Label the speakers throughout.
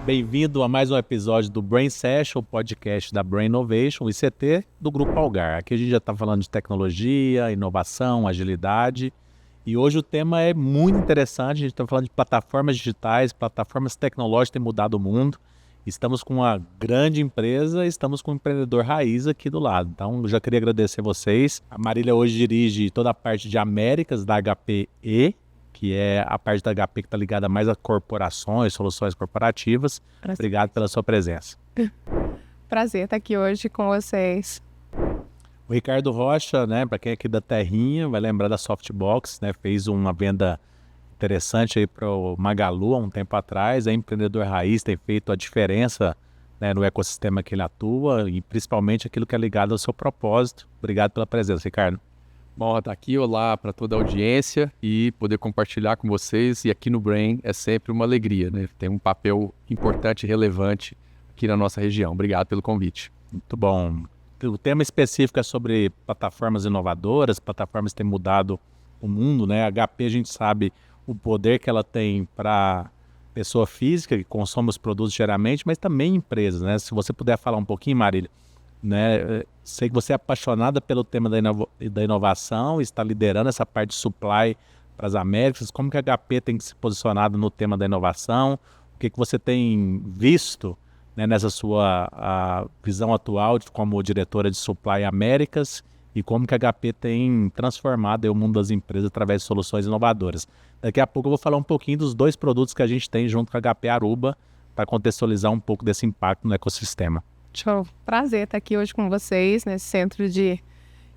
Speaker 1: Bem-vindo a mais um episódio do Brain Session, o podcast da Brain Innovation, o ICT, do Grupo Algar. Aqui a gente já está falando de tecnologia, inovação, agilidade. E hoje o tema é muito interessante, a gente está falando de plataformas digitais, plataformas tecnológicas que têm mudado o mundo. Estamos com uma grande empresa, estamos com um empreendedor raiz aqui do lado. Então, eu já queria agradecer vocês. A Marília hoje dirige toda a parte de Américas da HPE, que é a parte da HP que está ligada mais a corporações, soluções corporativas.
Speaker 2: Prazer.
Speaker 1: Obrigado pela sua presença.
Speaker 2: Prazer estar aqui hoje com vocês.
Speaker 1: O Ricardo Rocha, né, para quem é aqui da terrinha, vai lembrar da Softbox, né, fez uma venda interessante aí para o Magalu há um tempo atrás. É empreendedor raiz, tem feito a diferença, né, no ecossistema que ele atua e principalmente aquilo que é ligado ao seu propósito. Obrigado pela presença, Ricardo.
Speaker 3: Bom, estar aqui, olá para toda a audiência e poder compartilhar com vocês. E aqui no Brain é sempre uma alegria, né? Tem um papel importante e relevante aqui na nossa região. Obrigado pelo convite.
Speaker 1: Muito bom. O tema específico é sobre plataformas inovadoras, plataformas que têm mudado o mundo, né? A HP, a gente sabe o poder que ela tem para pessoa física que consome os produtos diariamente, mas também empresas, né? Se você puder falar um pouquinho, Marília, né? Sei que você é apaixonada pelo tema da inovação, está liderando essa parte de supply para as Américas. Como que a HP tem se posicionado no tema da inovação? O que você tem visto, né, nessa sua visão atual como diretora de supply Américas e como que a HP tem transformado o mundo das empresas através de soluções inovadoras? Daqui a pouco eu vou falar um pouquinho dos dois produtos que a gente tem junto com a HP Aruba para contextualizar um pouco desse impacto no ecossistema.
Speaker 2: Show. Prazer estar aqui hoje com vocês nesse centro de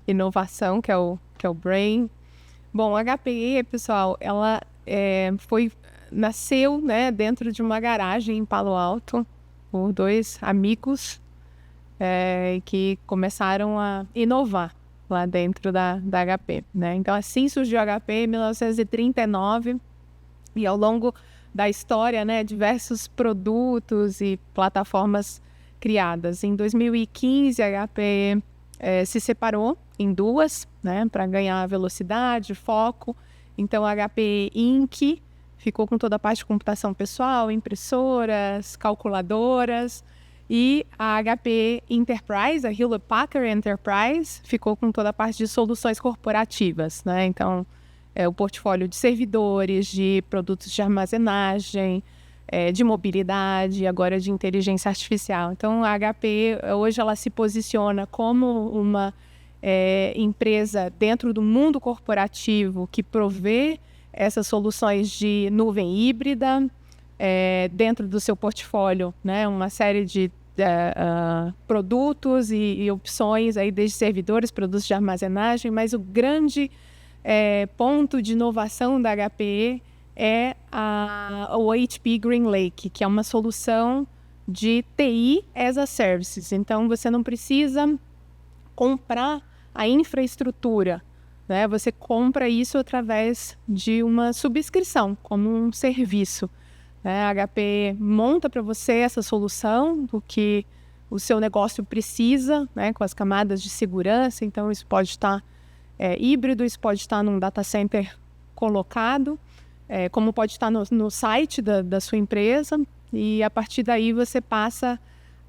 Speaker 2: inovação que é o Brain. Bom, a HPE, pessoal, ela nasceu, né, dentro de uma garagem em Palo Alto por dois amigos que começaram a inovar lá dentro da HP, né? Então, assim surgiu a HP em 1939 e ao longo da história, né, diversos produtos e plataformas criadas. Em 2015, a HP se separou em duas, né, para ganhar velocidade, foco. Então, a HP Inc. ficou com toda a parte de computação pessoal, impressoras, calculadoras. E a HP Enterprise, a Hewlett Packard Enterprise, ficou com toda a parte de soluções corporativas, né? Então, o portfólio de servidores, de produtos de armazenagem, de mobilidade, agora de inteligência artificial. Então, a HP, hoje, ela se posiciona como uma empresa dentro do mundo corporativo que provê essas soluções de nuvem híbrida, dentro do seu portfólio, né, uma série de produtos e opções, aí, desde servidores, produtos de armazenagem, mas o grande ponto de inovação da HPE é o HP GreenLake, que é uma solução de TI as a Services. Então, você não precisa comprar a infraestrutura, né? Você compra isso através de uma subscrição, como um serviço, né? A HP monta para você essa solução do que o seu negócio precisa, né? Com as camadas de segurança. Então, isso pode estar híbrido, isso pode estar num data center colocado, como pode estar no site da sua empresa, e a partir daí você passa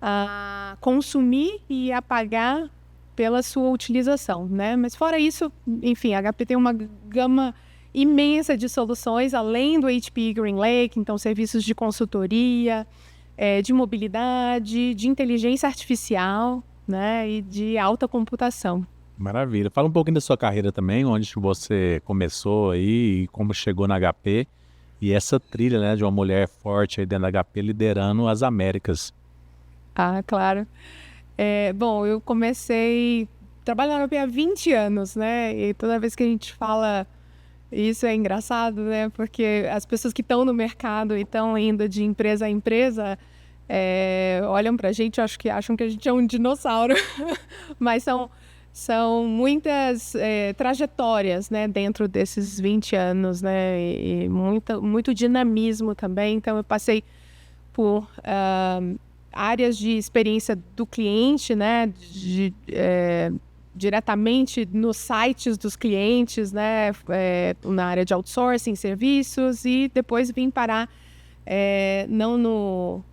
Speaker 2: a consumir e a pagar pela sua utilização, né? Mas fora isso, enfim, a HP tem uma gama imensa de soluções, além do HP GreenLake, então serviços de consultoria, de mobilidade, de inteligência artificial, né? E de alta computação.
Speaker 1: Maravilha. Fala um pouquinho da sua carreira também, onde você começou aí e como chegou na HP e essa trilha, né, de uma mulher forte aí dentro da HP liderando as Américas.
Speaker 2: Ah, claro. Bom, eu comecei a trabalhar na HP há 20 anos, né? E toda vez que a gente fala isso é engraçado, né? Porque as pessoas que estão no mercado e estão indo de empresa a empresa olham pra gente, acho que acham que a gente é um dinossauro. Mas são muitas trajetórias, né, dentro desses 20 anos, né, e muito dinamismo também. Então, eu passei por áreas de experiência do cliente, né, diretamente nos sites dos clientes, né, na área de outsourcing, serviços, e depois vim parar não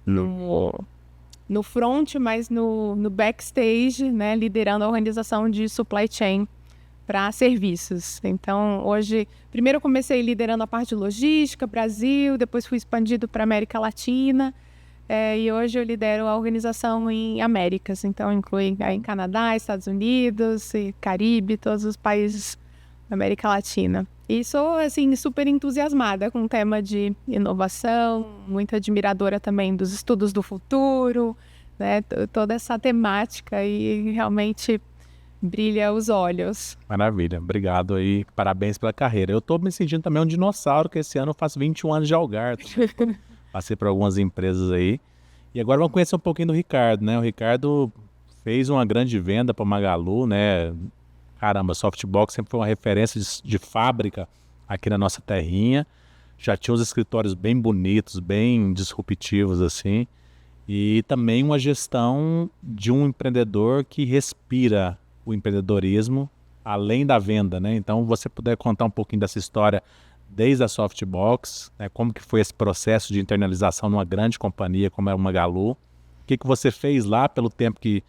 Speaker 2: no front, mas no backstage, né, liderando a organização de supply chain para serviços. Então, hoje, primeiro eu comecei liderando a parte de logística, Brasil, depois fui expandido para América Latina, e hoje eu lidero a organização em Américas. Então, inclui em Canadá, Estados Unidos, e Caribe, todos os países da América Latina. E sou, assim, super entusiasmada com o tema de inovação, muito admiradora também dos estudos do futuro, né? Toda essa temática e realmente brilha os olhos.
Speaker 1: Maravilha, obrigado aí, parabéns pela carreira. Eu tô me sentindo também um dinossauro, que esse ano eu faço 21 anos de Algar. Passei por algumas empresas aí. E agora vamos conhecer um pouquinho do Ricardo, né? O Ricardo fez uma grande venda para Magalu, né? Caramba, Softbox sempre foi uma referência de fábrica aqui na nossa terrinha. Já tinha uns escritórios bem bonitos, bem disruptivos assim. E também uma gestão de um empreendedor que respira o empreendedorismo além da venda, né? Então, você puder contar um pouquinho dessa história desde a Softbox, né? Como que foi esse processo de internalização numa grande companhia como é o Magalu. O que você fez lá pelo tempo que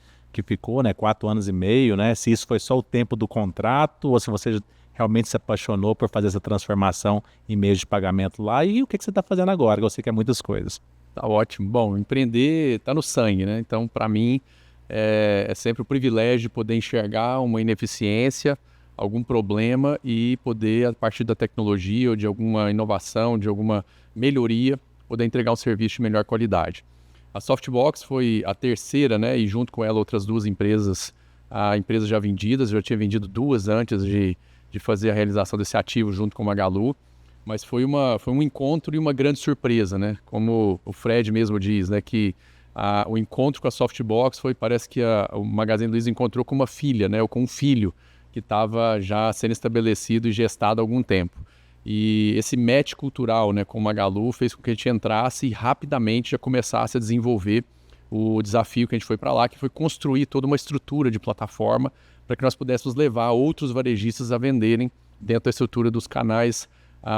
Speaker 1: ficou, né? 4 anos e meio, né? Se isso foi só o tempo do contrato ou se você realmente se apaixonou por fazer essa transformação em meios de pagamento lá e o que você está fazendo agora, que eu sei que é muitas coisas.
Speaker 3: Tá ótimo. Bom, empreender tá no sangue, né? Então, para mim, é sempre um privilégio poder enxergar uma ineficiência, algum problema e poder, a partir da tecnologia ou de alguma inovação, de alguma melhoria, poder entregar um serviço de melhor qualidade. A Softbox foi a terceira, né? E junto com ela outras 2 empresas, empresas já vendidas. Eu já tinha vendido 2 antes de fazer a realização desse ativo junto com o Magalu. Mas foi um encontro e uma grande surpresa, né? Como o Fred mesmo diz, né? Que o encontro com a Softbox parece que o Magazine Luiza encontrou com uma filha, né? Ou com um filho que estava já sendo estabelecido e gestado há algum tempo. E esse match cultural, né, com o Magalu fez com que a gente entrasse e rapidamente já começasse a desenvolver o desafio que a gente foi para lá, que foi construir toda uma estrutura de plataforma para que nós pudéssemos levar outros varejistas a venderem dentro da estrutura dos canais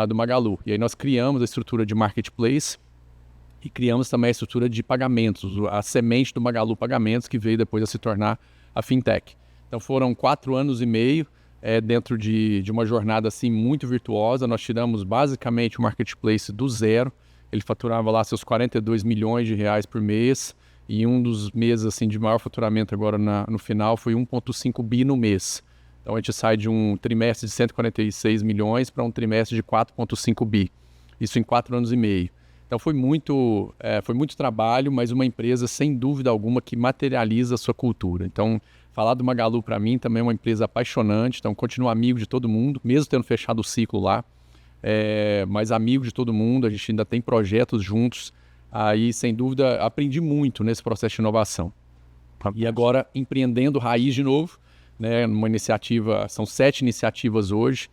Speaker 3: do Magalu. E aí nós criamos a estrutura de marketplace e criamos também a estrutura de pagamentos, a semente do Magalu Pagamentos, que veio depois a se tornar a Fintech. Então foram 4 anos e meio dentro de uma jornada assim muito virtuosa. Nós tiramos basicamente o marketplace do zero. Ele faturava lá seus 42 milhões de reais por mês e um dos meses assim de maior faturamento agora no final foi 1,5 bi no mês. Então a gente sai de um trimestre de 146 milhões para um trimestre de 4,5 bi. Isso em 4 anos e meio. Então foi muito trabalho, mas uma empresa sem dúvida alguma que materializa a sua cultura. Então falar do Magalu para mim também é uma empresa apaixonante, então continuo amigo de todo mundo, mesmo tendo fechado o ciclo lá, mas amigo de todo mundo, a gente ainda tem projetos juntos, aí sem dúvida aprendi muito nesse processo de inovação. E agora empreendendo raiz de novo, né, uma iniciativa, são 7 iniciativas hoje,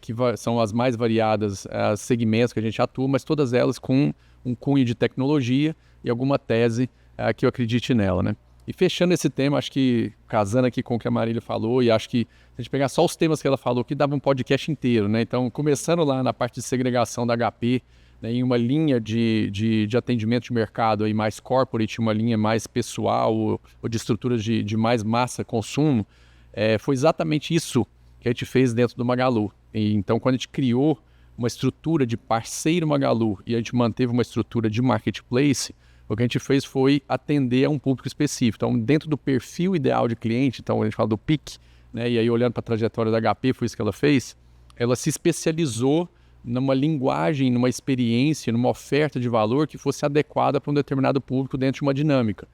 Speaker 3: que são as mais variadas segmentos que a gente atua, mas todas elas com um cunho de tecnologia e alguma tese que eu acredite nela, né? E fechando esse tema, acho que casando aqui com o que a Marília falou, e acho que se a gente pegar só os temas que ela falou, que dava um podcast inteiro, né? Então, começando lá na parte de segregação da HP, né, em uma linha de atendimento de mercado aí mais corporate, uma linha mais pessoal ou de estruturas de mais massa, consumo, foi exatamente isso que a gente fez dentro do Magalu. E, então, quando a gente criou uma estrutura de parceiro Magalu e a gente manteve uma estrutura de marketplace, o que a gente fez foi atender a um público específico. Então, dentro do perfil ideal de cliente, então a gente fala do PIC, né? E aí olhando para a trajetória da HP, foi isso que ela fez, ela se especializou numa linguagem, numa experiência, numa oferta de valor que fosse adequada para um determinado público dentro de uma dinâmica.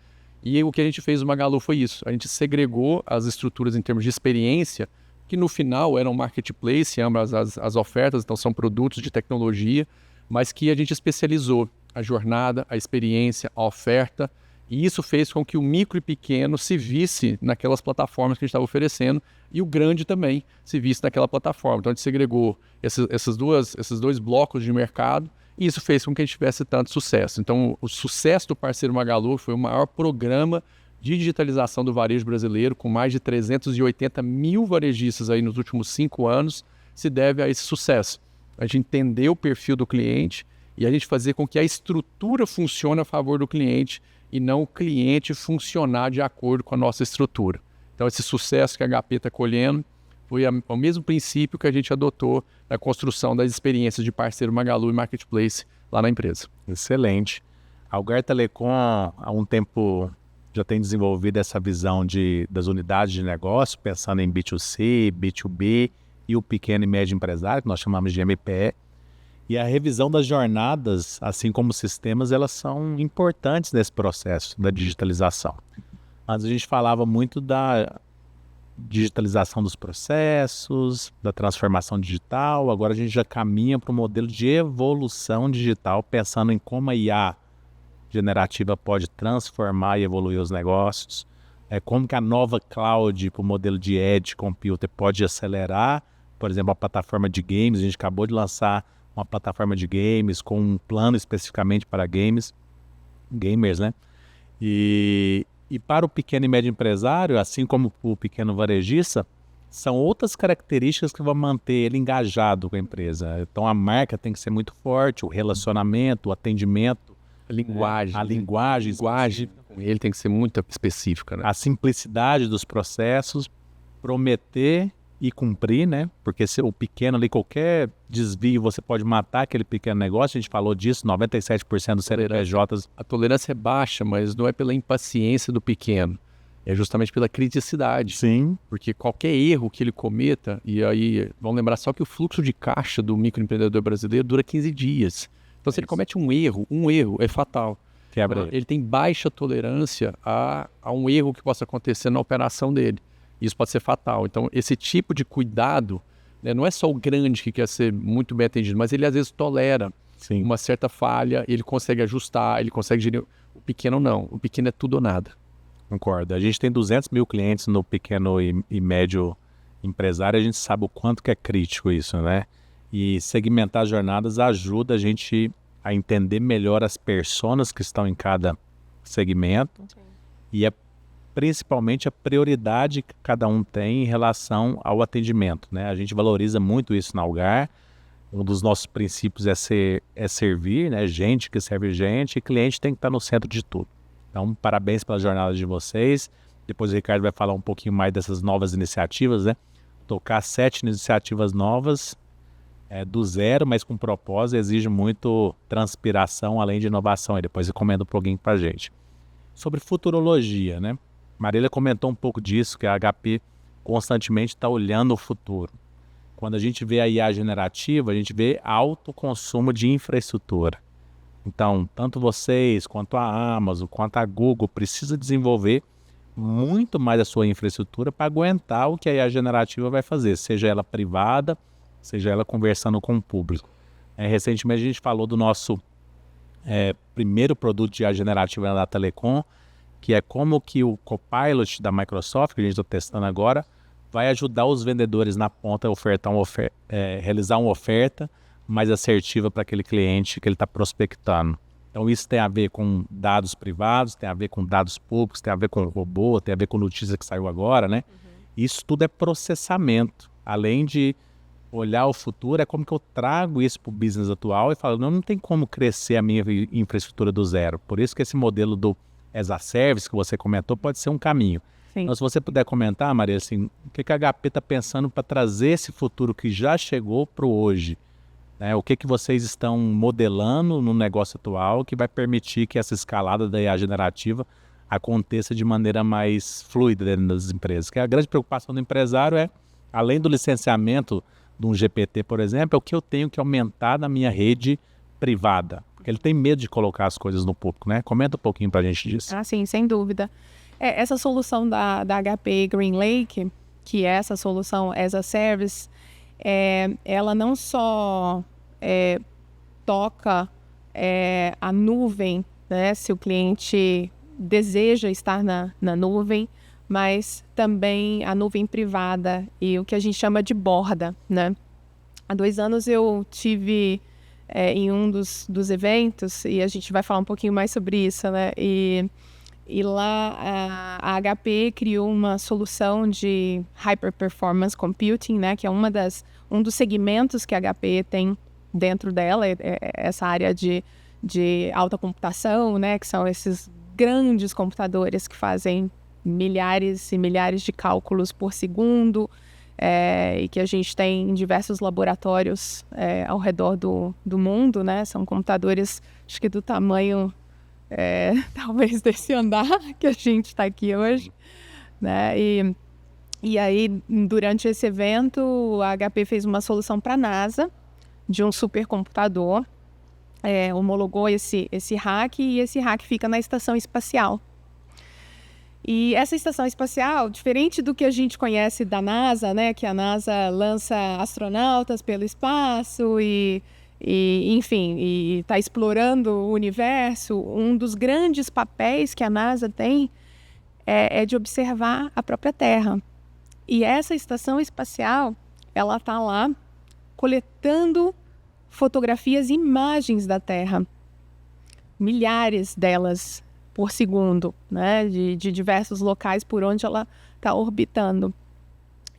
Speaker 3: E o que a gente fez no Magalu foi isso. A gente segregou as estruturas em termos de experiência, que no final eram marketplace, ambas as ofertas, então são produtos de tecnologia, mas que a gente especializou a jornada, a experiência, a oferta, e isso fez com que o micro e pequeno se visse naquelas plataformas que a gente estava oferecendo e o grande também se visse naquela plataforma. Então a gente segregou esses 2 blocos de mercado e isso fez com que a gente tivesse tanto sucesso. Então o sucesso do parceiro Magalu foi o maior programa de digitalização do varejo brasileiro, com mais de 380 mil varejistas aí nos últimos 5 anos, se deve a esse sucesso. A gente entendeu o perfil do cliente e a gente fazer com que a estrutura funcione a favor do cliente e não o cliente funcionar de acordo com a nossa estrutura. Então, esse sucesso que a HP está colhendo foi o mesmo princípio que a gente adotou na construção das experiências de parceiro Magalu e Marketplace lá na empresa.
Speaker 1: Excelente. A Algar Telecom, há um tempo, já tem desenvolvido essa visão das unidades de negócio, pensando em B2C, B2B e o pequeno e médio empresário, que nós chamamos de MPE. E a revisão das jornadas, assim como os sistemas, elas são importantes nesse processo da digitalização. Antes a gente falava muito da digitalização dos processos, da transformação digital, agora a gente já caminha para um modelo de evolução digital, pensando em como a IA generativa pode transformar e evoluir os negócios, como que a nova cloud para o modelo de edge computer pode acelerar, por exemplo, a plataforma de games. A gente acabou de lançar uma plataforma de games com um plano especificamente para gamers, né? E para o pequeno e médio empresário, assim como o pequeno varejista, são outras características que vão manter ele engajado com a empresa. Então a marca tem que ser muito forte, o relacionamento, o atendimento,
Speaker 3: a linguagem.
Speaker 1: A linguagem
Speaker 3: com ele tem que ser muito específica, né?
Speaker 1: A simplicidade dos processos, prometer e cumprir, né? Porque se o pequeno ali, qualquer desvio, você pode matar aquele pequeno negócio. A gente falou disso, 97% dos CNPJs.
Speaker 3: A tolerância é baixa, mas não é pela impaciência do pequeno. É justamente pela criticidade.
Speaker 1: Sim.
Speaker 3: Porque qualquer erro que ele cometa, e aí, vamos lembrar só que o fluxo de caixa do microempreendedor brasileiro dura 15 dias. Então, se ele comete um erro é fatal.
Speaker 1: Quebra.
Speaker 3: Ele tem baixa tolerância a um erro que possa acontecer na operação dele. Isso pode ser fatal. Então, esse tipo de cuidado, né, não é só o grande que quer ser muito bem atendido, mas ele às vezes tolera uma certa falha, ele consegue ajustar, ele consegue gerir. O pequeno não. O pequeno é tudo ou nada.
Speaker 1: Concordo. A gente tem 200 mil clientes no pequeno e médio empresário. A gente sabe o quanto que é crítico isso, né? E segmentar as jornadas ajuda a gente a entender melhor as personas que estão em cada segmento. Sim. E principalmente a prioridade que cada um tem em relação ao atendimento, né? A gente valoriza muito isso na Algar. Um dos nossos princípios é servir, né? Gente que serve gente, e cliente tem que estar no centro de tudo. Então, parabéns pela jornada de vocês. Depois o Ricardo vai falar um pouquinho mais dessas novas iniciativas, né? Tocar 7 iniciativas novas do zero, mas com propósito, exige muito transpiração, além de inovação. E depois recomendo um pouquinho para a gente. Sobre futurologia, né? Marília comentou um pouco disso, que a HP constantemente está olhando o futuro. Quando a gente vê a IA generativa, a gente vê alto consumo de infraestrutura. Então, tanto vocês, quanto a Amazon, quanto a Google, precisa desenvolver muito mais a sua infraestrutura para aguentar o que a IA generativa vai fazer, seja ela privada, seja ela conversando com o público. Recentemente a gente falou do nosso primeiro produto de IA generativa da Telecom, que é como que o Copilot da Microsoft, que a gente está testando agora, vai ajudar os vendedores na ponta a realizar uma oferta mais assertiva para aquele cliente que ele está prospectando. Então isso tem a ver com dados privados, tem a ver com dados públicos, tem a ver com robô, tem a ver com notícia que saiu agora, né? Isso tudo é processamento. Além de olhar o futuro, é como que eu trago isso para o business atual e falo, não tem como crescer a minha infraestrutura do zero. Por isso que esse modelo do as a service que você comentou pode ser um caminho. Sim. Então, se você puder comentar, Maria, assim, o que a HP está pensando para trazer esse futuro que já chegou para o hoje? Né? O que vocês estão modelando no negócio atual que vai permitir que essa escalada da IA generativa aconteça de maneira mais fluida dentro das empresas? Que a grande preocupação do empresário é, além do licenciamento de um GPT, por exemplo, é o que eu tenho que aumentar na minha rede privada. Porque ele tem medo de colocar as coisas no público, né? Comenta um pouquinho pra gente disso.
Speaker 2: Ah, sim, sem dúvida. Essa solução da HP GreenLake, que é essa solução as a service, ela não só toca a nuvem, né? Se o cliente deseja estar na nuvem, mas também a nuvem privada e o que a gente chama de borda, né? Há 2 anos eu tive em um dos eventos, e a gente vai falar um pouquinho mais sobre isso, né? E lá a HP criou uma solução de Hyper Performance Computing, né? Que é um dos segmentos que a HP tem dentro dela, essa área de alta computação, né, que são esses grandes computadores que fazem milhares e milhares de cálculos por segundo, e que a gente tem em diversos laboratórios ao redor do mundo, né? São computadores, acho que do tamanho, talvez, desse andar que a gente está aqui hoje, né? E aí, durante esse evento, a HP fez uma solução para a NASA de um supercomputador, homologou esse rack, e esse rack fica na estação espacial. E essa estação espacial, diferente do que a gente conhece da NASA, né, que a NASA lança astronautas pelo espaço enfim, e está explorando o universo, um dos grandes papéis que a NASA tem é de observar a própria Terra. E essa estação espacial, ela está lá coletando fotografias e imagens da Terra, milhares delas por segundo, né, de diversos locais por onde ela está orbitando.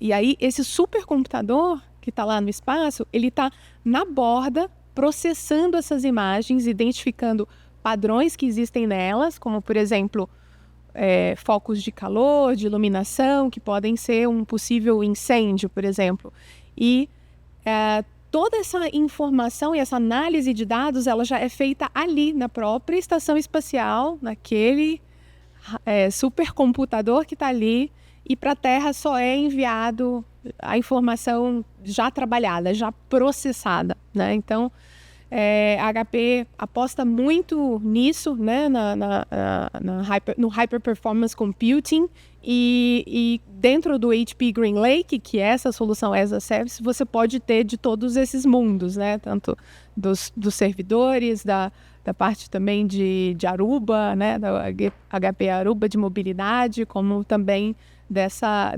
Speaker 2: E aí, esse supercomputador que está lá no espaço, ele está na borda, processando essas imagens, identificando padrões que existem nelas, como, por exemplo, focos de calor, de iluminação, que podem ser um possível incêndio, por exemplo. E toda essa informação e essa análise de dados, ela já é feita ali na própria estação espacial, naquele supercomputador que está ali, e para a Terra só é enviado a informação já trabalhada, já processada, né? Então, a HP aposta muito nisso, né? No Hyper Performance Computing, e dentro do HP GreenLake, que é essa solução as a Service, você pode ter de todos esses mundos, né? Tanto dos servidores, da parte também de Aruba, né? Da HP Aruba de mobilidade, como também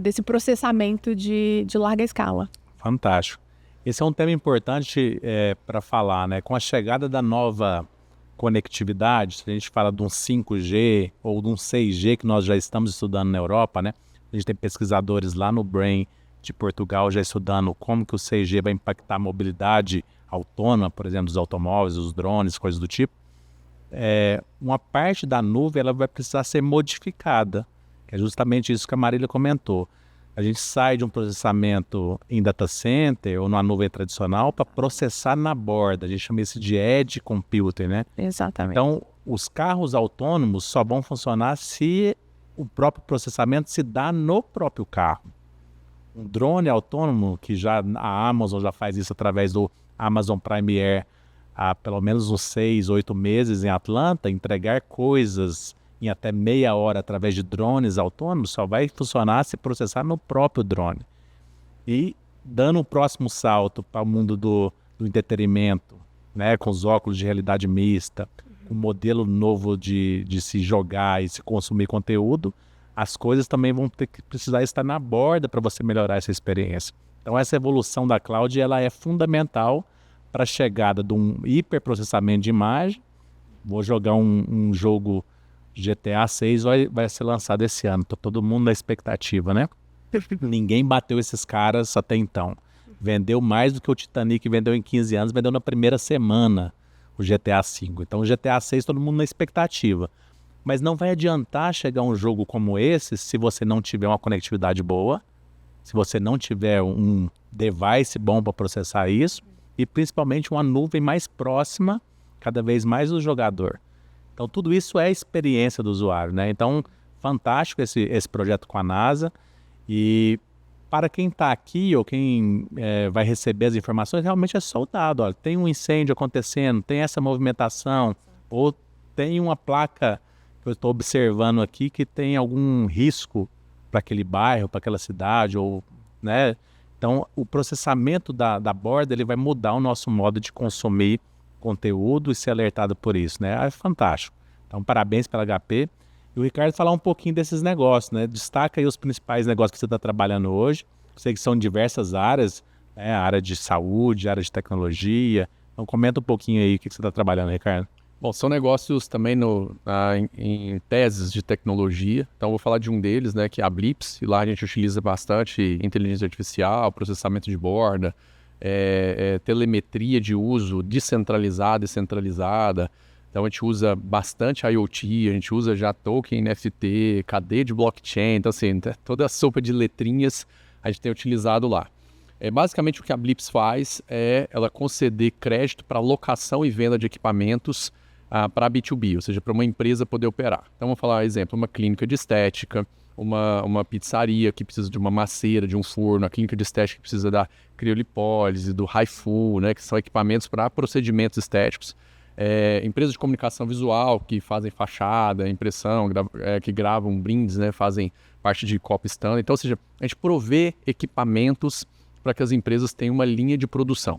Speaker 2: desse processamento de larga escala.
Speaker 1: Fantástico. Esse é um tema importante para falar, né? Com a chegada da nova conectividade, se a gente fala de um 5G ou de um 6G que nós já estamos estudando na Europa, né? A gente tem pesquisadores lá no Brain de Portugal já estudando como que o 6G vai impactar a mobilidade autônoma, por exemplo, dos automóveis, os drones, coisas do tipo. Uma parte da nuvem ela vai precisar ser modificada, que é justamente isso que a Marília comentou. A gente sai de um processamento em data center ou numa nuvem tradicional para processar na borda. A gente chama isso de edge computing, né?
Speaker 2: Exatamente.
Speaker 1: Então, os carros autônomos só vão funcionar se o próprio processamento se dá no próprio carro. Um drone autônomo, que a Amazon já faz isso através do Amazon Prime Air há pelo menos uns 6, 8 meses em Atlanta, entregar coisas em até meia hora através de drones autônomos, só vai funcionar se processar no próprio drone. E dando o próximo salto para o mundo do entretenimento, né, com os óculos de realidade mista, um modelo novo de se jogar e se consumir conteúdo, as coisas também vão precisar estar na borda para você melhorar essa experiência. Então essa evolução da cloud ela é fundamental para a chegada de um hiperprocessamento de imagem. Vou jogar um jogo GTA 6 vai ser lançado esse ano. Tô todo mundo na expectativa, né? Ninguém bateu esses caras até então. Vendeu mais do que o Titanic vendeu em 15 anos, vendeu na primeira semana o GTA 5. Então o GTA 6 todo mundo na expectativa. Mas não vai adiantar chegar um jogo como esse se você não tiver uma conectividade boa, se você não tiver um device bom para processar isso e principalmente uma nuvem mais próxima cada vez mais do jogador. Então, tudo isso é experiência do usuário, né? Então, fantástico esse projeto com a NASA. E para quem está aqui ou quem vai receber as informações, realmente é soldado. Olha, tem um incêndio acontecendo, tem essa movimentação, ou tem uma placa que eu estou observando aqui que tem algum risco para aquele bairro, para aquela cidade, ou, né? Então, o processamento da borda ele vai mudar o nosso modo de consumir conteúdo e ser alertado por isso, né? É fantástico. Então, parabéns pela HP. E o Ricardo falar um pouquinho desses negócios, né? Destaca aí os principais negócios que você está trabalhando hoje. Sei que são diversas áreas, né? A área de saúde, a área de tecnologia. Então, comenta um pouquinho aí o que você está trabalhando, Ricardo.
Speaker 3: Bom, são negócios também em teses de tecnologia. Então, eu vou falar de um deles, né? Que é a Blips. E lá a gente utiliza bastante inteligência artificial, processamento de borda, telemetria de uso descentralizada e centralizada. Então a gente usa bastante IoT, a gente usa já token NFT, cadeia de blockchain, então assim, toda a sopa de letrinhas a gente tem utilizado lá. Basicamente o que a Blips faz é ela conceder crédito para locação e venda de equipamentos para B2B, ou seja, para uma empresa poder operar. Então vamos falar, exemplo, uma clínica de estética, uma pizzaria que precisa de uma maceira, de um forno, a clínica de estética que precisa da criolipólise, do HIFU, né, que são equipamentos para procedimentos estéticos. Empresas de comunicação visual que fazem fachada, impressão, que gravam brindes, né, fazem parte de copy stand. Então, ou seja, a gente provê equipamentos para que as empresas tenham uma linha de produção.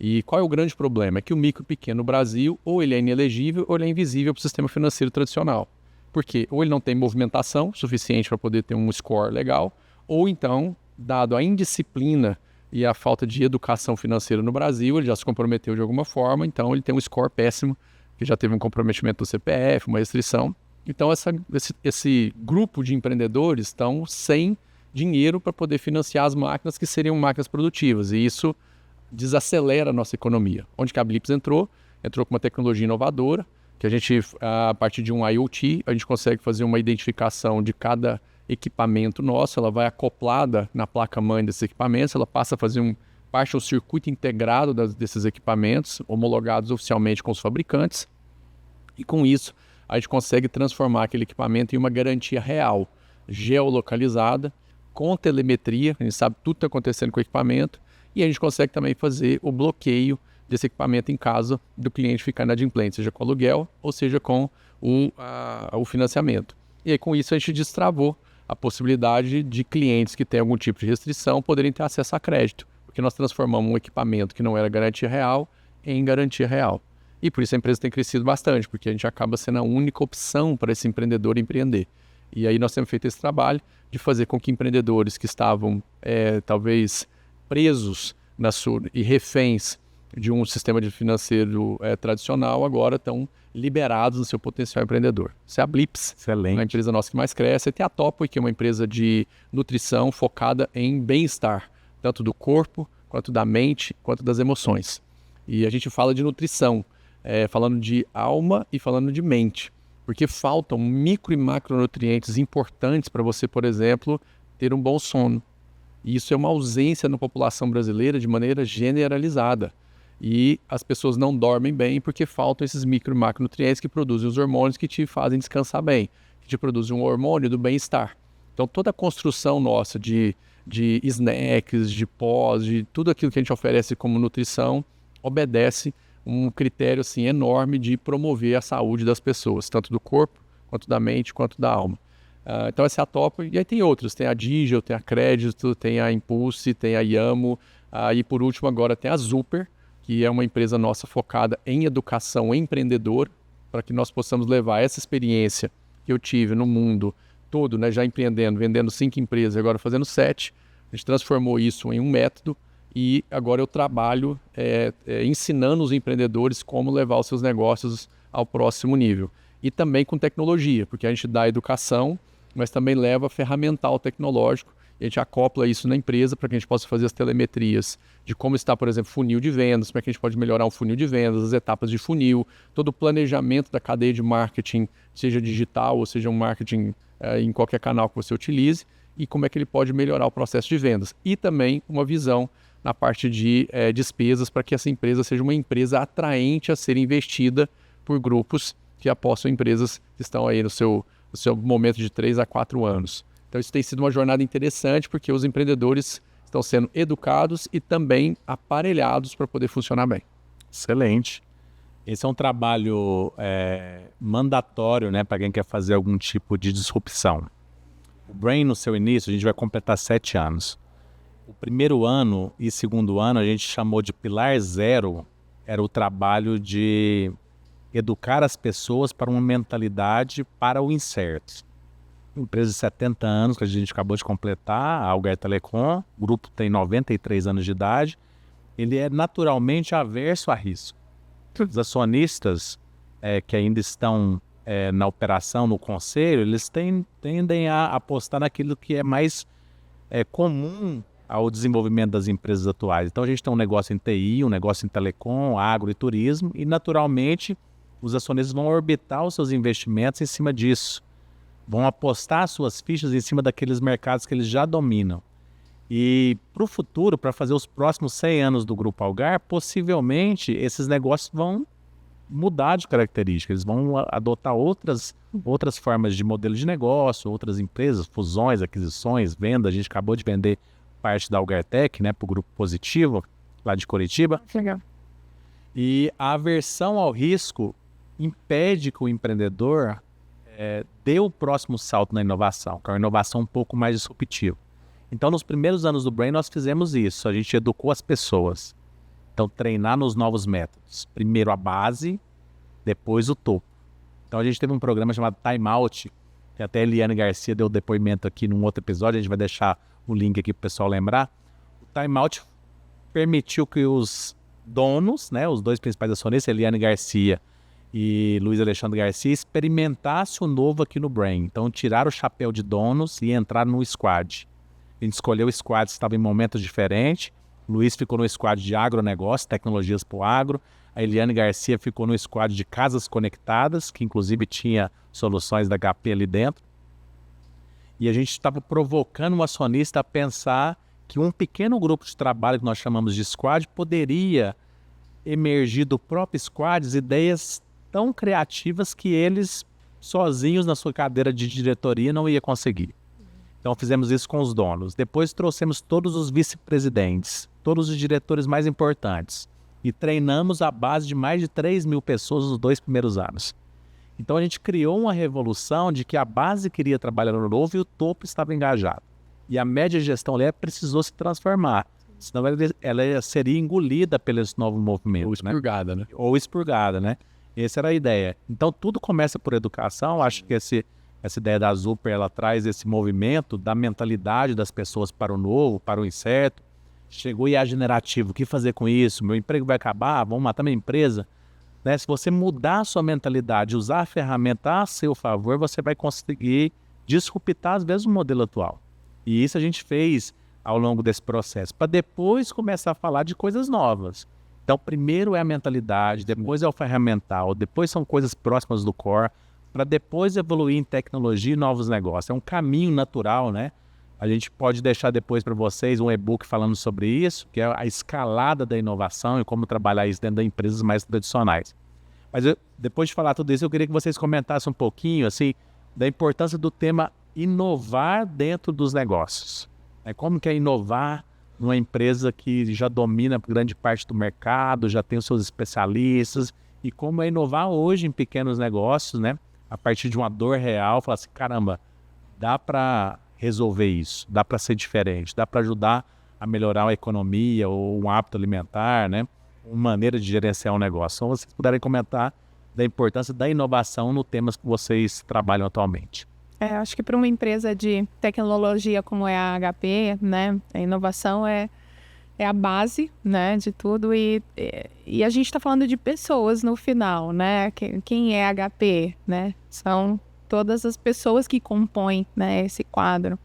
Speaker 3: E qual é o grande problema? É que o micro e pequeno no Brasil, ou ele é inelegível, ou ele é invisível para o sistema financeiro tradicional. Por quê? Ou ele não tem movimentação suficiente para poder ter um score legal, ou então, dado a indisciplina e a falta de educação financeira no Brasil, ele já se comprometeu de alguma forma, então ele tem um score péssimo, que já teve um comprometimento do CPF, uma restrição. Então esse grupo de empreendedores estão sem dinheiro para poder financiar as máquinas que seriam máquinas produtivas, e isso desacelera a nossa economia. Onde que a Blips entrou com uma tecnologia inovadora, que a gente, a partir de um IoT, a gente consegue fazer uma identificação de cada equipamento nosso, ela vai acoplada na placa-mãe desses equipamentos, ela passa a fazer parte do circuito integrado desses equipamentos, homologados oficialmente com os fabricantes, e com isso a gente consegue transformar aquele equipamento em uma garantia real, geolocalizada, com telemetria, a gente sabe tudo que está acontecendo com o equipamento, e a gente consegue também fazer o bloqueio desse equipamento em caso do cliente ficar inadimplente, seja com aluguel ou seja com o financiamento. E aí com isso a gente destravou a possibilidade de clientes que têm algum tipo de restrição poderem ter acesso a crédito, porque nós transformamos um equipamento que não era garantia real em garantia real. E por isso a empresa tem crescido bastante, porque a gente acaba sendo a única opção para esse empreendedor empreender. E aí nós temos feito esse trabalho de fazer com que empreendedores que estavam talvez presos e reféns de um sistema financeiro tradicional, agora estão liberados no seu potencial empreendedor. Isso é a Blips,
Speaker 1: Excelente.
Speaker 3: A empresa nossa que mais cresce. E tem a Topo, que é uma empresa de nutrição focada em bem-estar, tanto do corpo, quanto da mente, quanto das emoções. E a gente fala de nutrição, falando de alma e falando de mente, porque faltam micro e macronutrientes importantes para você, por exemplo, ter um bom sono. E isso é uma ausência na população brasileira de maneira generalizada. E as pessoas não dormem bem porque faltam esses micro e macronutrientes que produzem os hormônios que te fazem descansar bem, que te produzem um hormônio do bem-estar. Então toda a construção nossa de snacks, de pós, de tudo aquilo que a gente oferece como nutrição, obedece um critério assim, enorme de promover a saúde das pessoas, tanto do corpo, quanto da mente, quanto da alma. Então essa é a Topo, e aí tem outros, tem a Digel, tem a Crédito, tem a Impulse, tem a Yamo, e por último agora tem a Zuper, que é uma empresa nossa focada em educação empreendedora, para que nós possamos levar essa experiência que eu tive no mundo todo, né, já empreendendo, vendendo 5 empresas, agora fazendo 7, a gente transformou isso em um método e agora eu trabalho ensinando os empreendedores como levar os seus negócios ao próximo nível. E também com tecnologia, porque a gente dá educação, mas também leva ferramental tecnológico, e a gente acopla isso na empresa para que a gente possa fazer as telemetrias de como está, por exemplo, funil de vendas, para que a gente pode melhorar um funil de vendas, as etapas de funil, todo o planejamento da cadeia de marketing, seja digital ou seja um marketing em qualquer canal que você utilize, e como é que ele pode melhorar o processo de vendas. E também uma visão na parte de despesas para que essa empresa seja uma empresa atraente a ser investida por grupos que apostam em empresas que estão aí no seu momento de 3 a 4 anos. Então isso tem sido uma jornada interessante porque os empreendedores estão sendo educados e também aparelhados para poder funcionar bem.
Speaker 1: Excelente. Esse é um trabalho mandatório, né, para quem quer fazer algum tipo de disrupção. O Brain, no seu início, a gente vai completar 7 anos. O primeiro ano e segundo ano a gente chamou de pilar 0, era o trabalho de educar as pessoas para uma mentalidade para o incerto. Empresa de 70 anos que a gente acabou de completar, a Algar Telecom, o grupo tem 93 anos de idade, ele é naturalmente averso a risco. Os acionistas que ainda estão na operação, no conselho, eles tendem a apostar naquilo que é mais comum ao desenvolvimento das empresas atuais. Então a gente tem um negócio em TI, um negócio em telecom, agro e turismo, e naturalmente os acionistas vão orbitar os seus investimentos em cima disso. Vão apostar suas fichas em cima daqueles mercados que eles já dominam. E para o futuro, para fazer os próximos 100 anos do Grupo Algar, possivelmente esses negócios vão mudar de característica, eles vão adotar outras formas de modelo de negócio, outras empresas, fusões, aquisições, vendas. A gente acabou de vender parte da Algartec, né, para o Grupo Positivo, lá de Curitiba.
Speaker 2: Legal.
Speaker 1: E a aversão ao risco impede que o empreendedor dê o próximo salto na inovação, que é uma inovação um pouco mais disruptiva. Então, nos primeiros anos do Brain, nós fizemos isso. A gente educou as pessoas. Então, treinar nos novos métodos. Primeiro a base, depois o topo. Então, a gente teve um programa chamado Time Out, que até a Eliane Garcia deu depoimento aqui num outro episódio. A gente vai deixar o link aqui para o pessoal lembrar. O Time Out permitiu que os donos, né, os dois principais acionistas, Eliane Garcia e Luiz Alexandre Garcia, experimentassem o novo aqui no Brain. Então, tiraram o chapéu de donos e entraram no squad. A gente escolheu o squad que estava em momentos diferentes. Luiz ficou no squad de agronegócio, tecnologias para o agro. A Eliane Garcia ficou no squad de casas conectadas, que inclusive tinha soluções da HP ali dentro. E a gente estava provocando o acionista a pensar que um pequeno grupo de trabalho que nós chamamos de squad poderia emergir do próprio squad ideias tão criativas que eles sozinhos na sua cadeira de diretoria não ia conseguir. Então fizemos isso com os donos. Depois trouxemos todos os vice-presidentes, todos os diretores mais importantes e treinamos a base de mais de 3 mil pessoas nos 2 primeiros anos. Então a gente criou uma revolução de que a base queria trabalhar no novo e o topo estava engajado. E a média gestão ali precisou se transformar, senão ela seria engolida pelos novos movimentos.
Speaker 3: Ou expurgada, né?
Speaker 1: Ou expurgada, né? Essa era a ideia. Então tudo começa por educação. Acho que essa ideia da Zuper, ela traz esse movimento da mentalidade das pessoas para o novo, para o incerto. Chegou IA generativo, o que fazer com isso? Meu emprego vai acabar? Vão matar minha empresa? Né? Se você mudar a sua mentalidade, usar a ferramenta a seu favor, você vai conseguir disruptar, às vezes, o modelo atual. E isso a gente fez ao longo desse processo, para depois começar a falar de coisas novas. Então, primeiro é a mentalidade, depois é o ferramental, depois são coisas próximas do core, para depois evoluir em tecnologia e novos negócios. É um caminho natural, né? A gente pode deixar depois para vocês um e-book falando sobre isso, que é a escalada da inovação e como trabalhar isso dentro das empresas mais tradicionais. Mas depois de falar tudo isso, eu queria que vocês comentassem um pouquinho, assim, da importância do tema inovar dentro dos negócios. Como que é inovar numa empresa que já domina grande parte do mercado, já tem os seus especialistas, e como é inovar hoje em pequenos negócios, né? A partir de uma dor real, falar assim, caramba, dá para resolver isso, dá para ser diferente, dá para ajudar a melhorar a economia ou um hábito alimentar, né? Uma maneira de gerenciar um negócio. Então, vocês puderem comentar da importância da inovação no temas que vocês trabalham atualmente.
Speaker 2: Acho que para uma empresa de tecnologia como é a HP, né, a inovação é a base, né, de tudo e a gente está falando de pessoas no final, né? Quem é a HP, né? São todas as pessoas que compõem, né, esse quadro.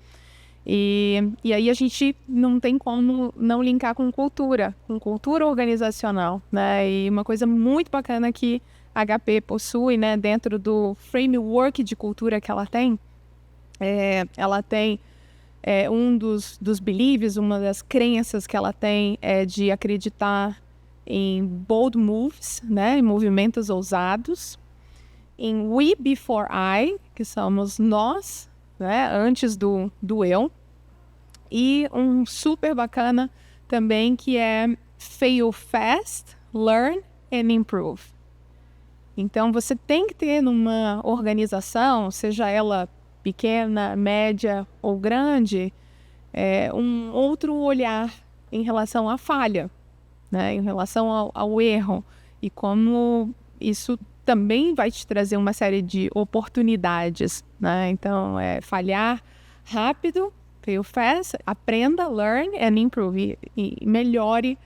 Speaker 2: E aí a gente não tem como não linkar com cultura organizacional, né? E uma coisa muito bacana que a HP possui, né, dentro do framework de cultura que ela tem um dos beliefs, uma das crenças que ela tem é de acreditar em bold moves, né, em movimentos ousados, em we before I, que somos nós, né, antes do eu, e um super bacana também que é fail fast, learn and improve. Então você tem que ter numa organização, seja ela pequena, média ou grande, um outro olhar em relação à falha, né? Em relação ao erro, e como isso também vai te trazer uma série de oportunidades, né? Então, falhar rápido, fail fast, aprenda, learn and improve, e melhore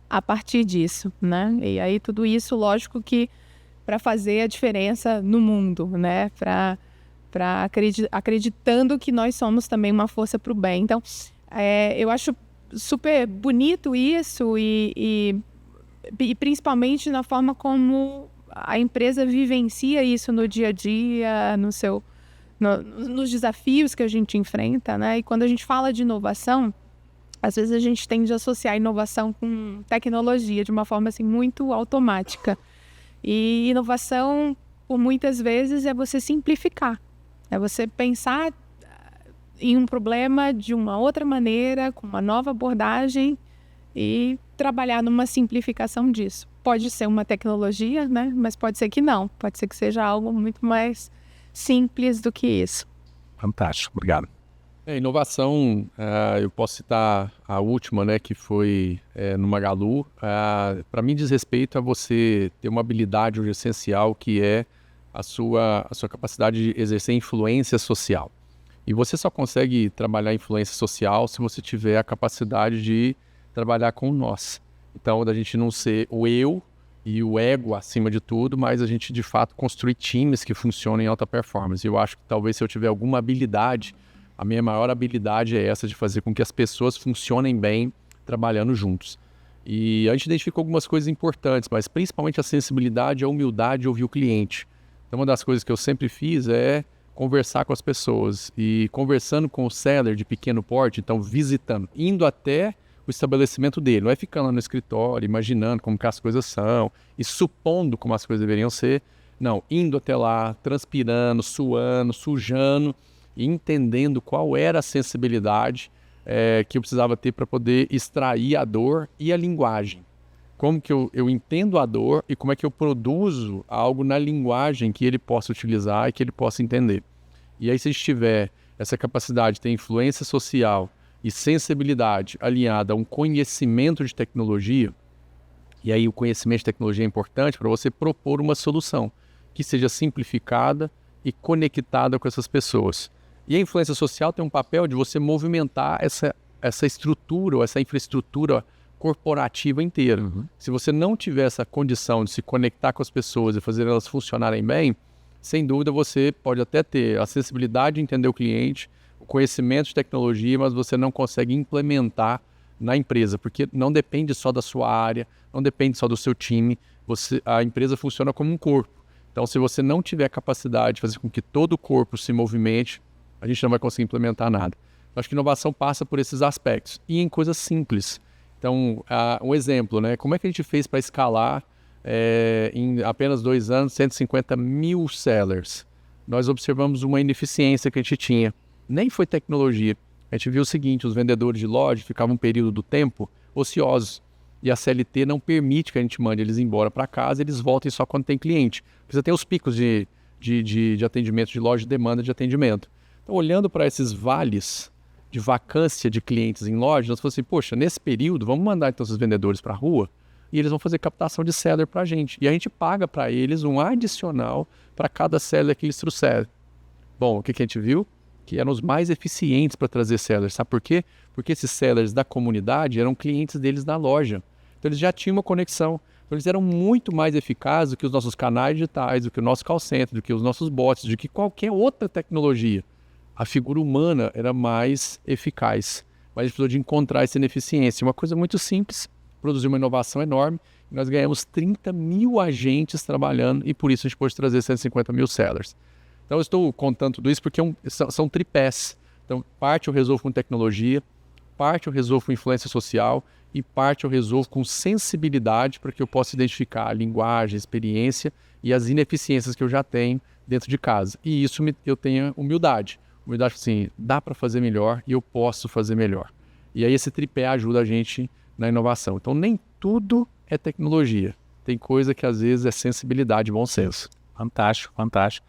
Speaker 2: a partir disso, né? E aí tudo isso, lógico que para fazer a diferença no mundo, né? Acreditando que nós somos também uma força para o bem. Então, eu acho super bonito isso e principalmente na forma como a empresa vivencia isso no dia a dia, nos desafios que a gente enfrenta, né? E quando a gente fala de inovação, às vezes a gente tende a associar inovação com tecnologia de uma forma assim, muito automática. E inovação, por muitas vezes, é você simplificar. É você pensar em um problema de uma outra maneira, com uma nova abordagem e trabalhar numa simplificação disso. Pode ser uma tecnologia, né? Mas pode ser que não. Pode ser que seja algo muito mais simples do que isso.
Speaker 1: Fantástico, obrigado.
Speaker 3: Inovação, eu posso citar a última, né, que foi no Magalu. Para mim diz respeito a você ter uma habilidade hoje essencial, que é a sua capacidade de exercer influência social. E você só consegue trabalhar influência social se você tiver a capacidade de trabalhar com o nós. Então, da gente não ser o eu e o ego acima de tudo, mas a gente de fato construir times que funcionem em alta performance. E eu acho que talvez se eu tiver alguma habilidade, a minha maior habilidade é essa de fazer com que as pessoas funcionem bem trabalhando juntos. E a gente identificou algumas coisas importantes, mas principalmente a sensibilidade, a humildade de ouvir o cliente. Então, uma das coisas que eu sempre fiz é conversar com as pessoas. E conversando com o seller de pequeno porte, então visitando, indo até o estabelecimento dele. Não é ficando lá no escritório, imaginando como que as coisas são e supondo como as coisas deveriam ser. Não, indo até lá, transpirando, suando, sujando, e entendendo qual era a sensibilidade que eu precisava ter para poder extrair a dor e a linguagem. Como que eu entendo a dor e como é que eu produzo algo na linguagem que ele possa utilizar e que ele possa entender. E aí, se a gente tiver essa capacidade de ter influência social e sensibilidade alinhada a um conhecimento de tecnologia, e aí o conhecimento de tecnologia é importante para você propor uma solução que seja simplificada e conectada com essas pessoas. E a influência social tem um papel de você movimentar essa estrutura ou essa infraestrutura corporativa inteira. Se você não tiver essa condição de se conectar com as pessoas e fazer elas funcionarem bem, sem dúvida você pode até ter a sensibilidade de entender o cliente, o conhecimento de tecnologia, mas você não consegue implementar na empresa, porque não depende só da sua área, não depende só do seu time, a empresa funciona como um corpo. Então, se você não tiver capacidade de fazer com que todo o corpo se movimente, a gente não vai conseguir implementar nada. Eu acho que inovação passa por esses aspectos, e em coisas simples. Então, um exemplo, né? Como é que a gente fez para escalar em apenas 2 anos 150 mil sellers? Nós observamos uma ineficiência que a gente tinha. Nem foi tecnologia. A gente viu o seguinte, os vendedores de loja ficavam um período do tempo ociosos. E a CLT não permite que a gente mande eles embora para casa, eles voltem só quando tem cliente. Precisa ter os picos de atendimento de loja, de demanda de atendimento. Então, olhando para esses vales de vacância de clientes em loja, nós falamos assim, poxa, nesse período, vamos mandar então esses vendedores para a rua e eles vão fazer captação de seller para a gente. E a gente paga para eles um adicional para cada seller que eles trouxerem. Bom, o que a gente viu? Que eram os mais eficientes para trazer sellers. Sabe por quê? Porque esses sellers da comunidade eram clientes deles na loja. Então, eles já tinham uma conexão. Então, eles eram muito mais eficazes do que os nossos canais digitais, do que o nosso call center, do que os nossos bots, do que qualquer outra tecnologia. A figura humana era mais eficaz, mas a gente precisou de encontrar essa ineficiência. Uma coisa muito simples, produzir uma inovação enorme, e nós ganhamos 30 mil agentes trabalhando e por isso a gente pôde trazer 150 mil sellers. Então eu estou contando tudo isso porque são tripés. Então parte eu resolvo com tecnologia, parte eu resolvo com influência social e parte eu resolvo com sensibilidade para que eu possa identificar a linguagem, a experiência e as ineficiências que eu já tenho dentro de casa. E isso eu tenho humildade. Humildade assim, dá para fazer melhor e eu posso fazer melhor. E aí esse tripé ajuda a gente na inovação. Então nem tudo é tecnologia. Tem coisa que às vezes é sensibilidade e bom senso.
Speaker 1: Fantástico, fantástico.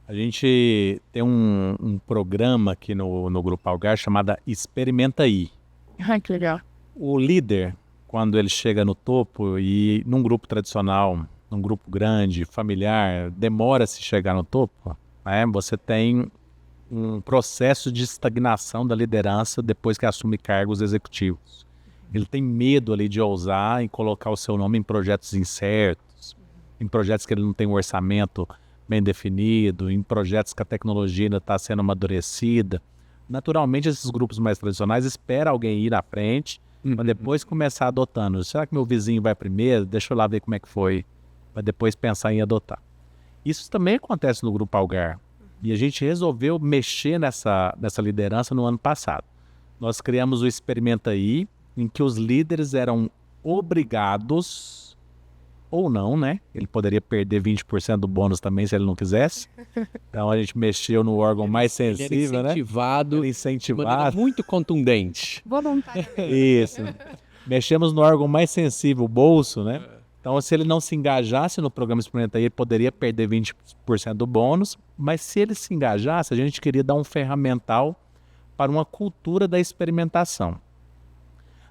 Speaker 1: A gente tem um programa aqui no Grupo Algar chamado Experimenta Aí.
Speaker 2: Ai, que legal.
Speaker 1: O líder, quando ele chega no topo e num grupo tradicional, num grupo grande, familiar, demora a se chegar no topo, né? Você tem um processo de estagnação da liderança depois que assume cargos executivos. Ele tem medo ali de ousar em colocar o seu nome em projetos incertos, em projetos que ele não tem um orçamento bem definido, em projetos que a tecnologia ainda está sendo amadurecida. Naturalmente, esses grupos mais tradicionais esperam alguém ir na frente para depois começar adotando. Será que meu vizinho vai primeiro? Deixa eu lá ver como é que foi, para depois pensar em adotar. Isso também acontece no Grupo Algar. E a gente resolveu mexer nessa liderança no ano passado. Nós criamos o Experimenta Aí, em que os líderes eram obrigados, ou não, né? Ele poderia perder 20% do bônus também, se ele não quisesse. Então a gente mexeu no órgão mais sensível, né?
Speaker 3: Incentivado,
Speaker 1: Incentivado.
Speaker 3: de maneira muito contundente.
Speaker 2: Voluntariamente.
Speaker 1: Isso. Mexemos no órgão mais sensível, o bolso, né? Então, se ele não se engajasse no programa Experimenta Aí, ele poderia perder 20% do bônus, mas se ele se engajasse, a gente queria dar um ferramental para uma cultura da experimentação.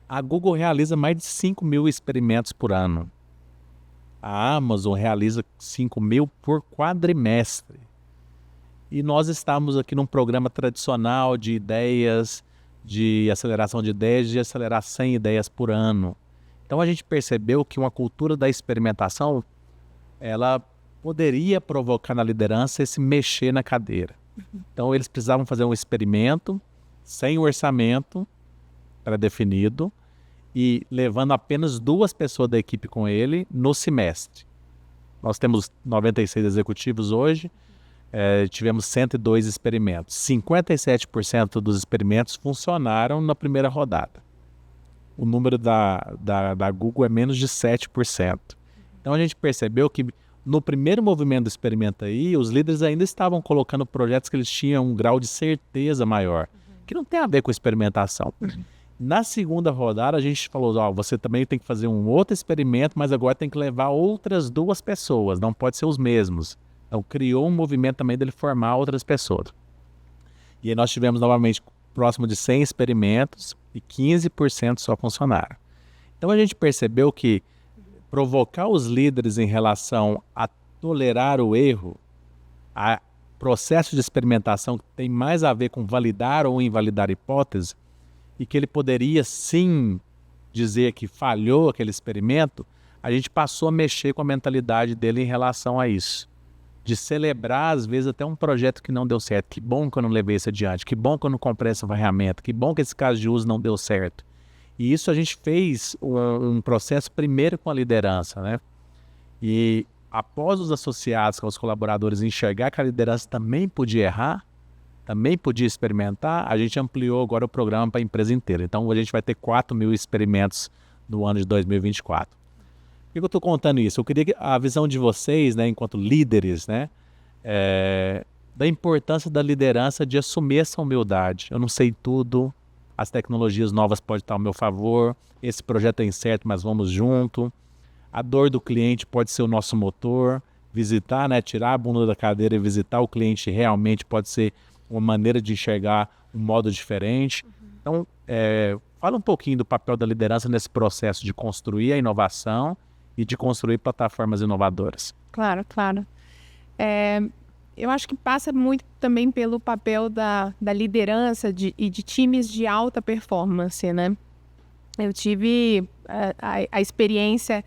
Speaker 1: A Google realiza mais de 5 mil experimentos por ano. A Amazon realiza 5 mil por quadrimestre. E nós estamos aqui num programa tradicional de ideias, de aceleração de ideias, de acelerar 100 ideias por ano. Então a gente percebeu que uma cultura da experimentação, ela poderia provocar na liderança esse mexer na cadeira. Então eles precisavam fazer um experimento sem orçamento pré-definido e levando apenas 2 pessoas da equipe com ele no semestre. Nós temos 96 executivos hoje, tivemos 102 experimentos. 57% dos experimentos funcionaram na primeira rodada. O número da Google é menos de 7%. Então a gente percebeu que no primeiro movimento do Experimenta Aí, os líderes ainda estavam colocando projetos que eles tinham um grau de certeza maior, que não tem a ver com experimentação. Na segunda rodada, a gente falou, você também tem que fazer um outro experimento, mas agora tem que levar outras 2 pessoas, não pode ser os mesmos. Então criou um movimento também dele formar outras pessoas. E aí nós tivemos novamente próximo de 100 experimentos e 15% só funcionaram. Então a gente percebeu que provocar os líderes em relação a tolerar o erro, a processo de experimentação que tem mais a ver com validar ou invalidar hipótese, e que ele poderia sim dizer que falhou aquele experimento, a gente passou a mexer com a mentalidade dele em relação a isso. De celebrar, às vezes, até um projeto que não deu certo. Que bom que eu não levei isso adiante. Que bom que eu não comprei essa ferramenta. Que bom que esse caso de uso não deu certo. E isso a gente fez um processo primeiro com a liderança, né? E após os associados, com os colaboradores, enxergar que a liderança também podia errar, também podia experimentar, a gente ampliou agora o programa para a empresa inteira. Então, a gente vai ter 4 mil experimentos no ano de 2024. Por que eu estou contando isso? Eu queria a visão de vocês, né, enquanto líderes, né, da importância da liderança de assumir essa humildade. Eu não sei tudo, as tecnologias novas podem estar ao meu favor, esse projeto é incerto, mas vamos junto. A dor do cliente pode ser o nosso motor. Visitar, né, tirar a bunda da cadeira e visitar o cliente realmente pode ser uma maneira de enxergar um modo diferente. Então, fala um pouquinho do papel da liderança nesse processo de construir a inovação e de construir plataformas inovadoras.
Speaker 2: Claro, claro. Eu acho que passa muito também pelo papel da liderança e de times de alta performance, né? Eu tive a experiência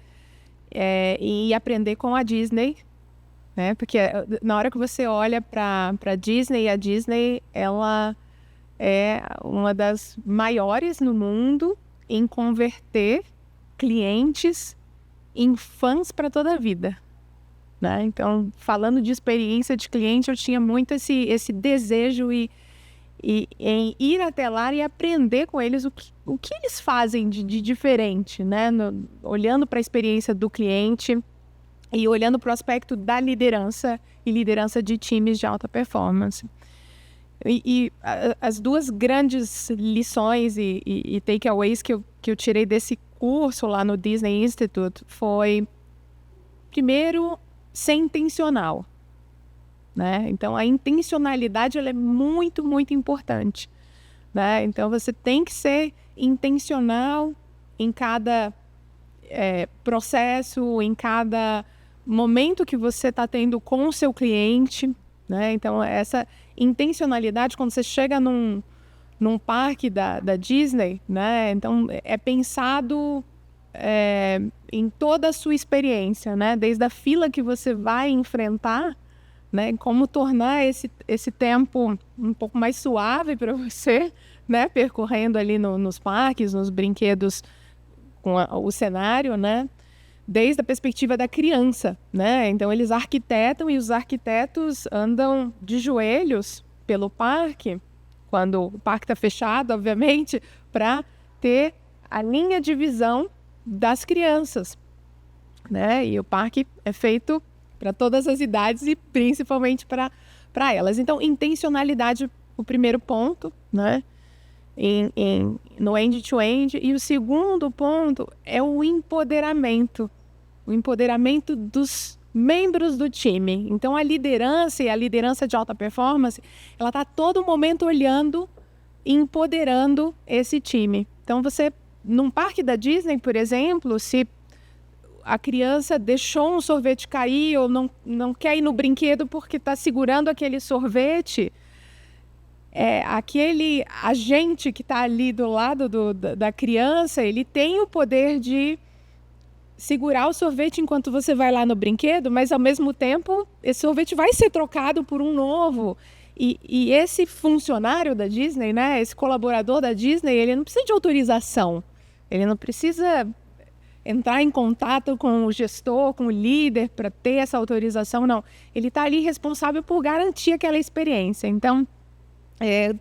Speaker 2: em aprender com a Disney, né? Porque na hora que você olha para a Disney, ela é uma das maiores no mundo em converter clientes em fãs para toda a vida, né? Então, falando de experiência de cliente, eu tinha muito esse desejo em ir até lá e aprender com eles o que eles fazem de diferente, né? Olhando para a experiência do cliente e olhando para o aspecto da liderança e liderança de times de alta performance. As 2 grandes lições e takeaways que eu tirei desse curso lá no Disney Institute foi, primeiro, ser intencional, né? Então, a intencionalidade ela é muito, muito importante, né? Então, você tem que ser intencional em cada processo, em cada momento que você está tendo com o seu cliente, né? Então, essa intencionalidade, quando você chega num parque da Disney, né? Então, é pensado em toda a sua experiência, né? Desde a fila que você vai enfrentar né? Como tornar esse tempo um pouco mais suave para você, né? Percorrendo ali nos parques, nos brinquedos, com o cenário, né? Desde a perspectiva da criança, né? Então eles arquitetam e os arquitetos andam de joelhos pelo parque, quando o parque está fechado, obviamente, para ter a linha de visão das crianças, né? E o parque é feito para todas as idades e principalmente para elas. Então, intencionalidade, o primeiro ponto, né? No end-to-end. E o segundo ponto é o empoderamento dos membros do time. Então, a liderança e a liderança de alta performance, ela está a todo momento olhando e empoderando esse time. Então, num parque da Disney, por exemplo, se a criança deixou um sorvete cair ou não quer ir no brinquedo porque está segurando aquele sorvete, aquele agente que está ali do lado da criança, ele tem o poder de segurar o sorvete enquanto você vai lá no brinquedo, mas ao mesmo tempo esse sorvete vai ser trocado por um novo. E esse funcionário da Disney, né, esse colaborador da Disney, ele não precisa de autorização, ele não precisa entrar em contato com o gestor, com o líder para ter essa autorização, não. Ele está ali responsável por garantir aquela experiência. Então,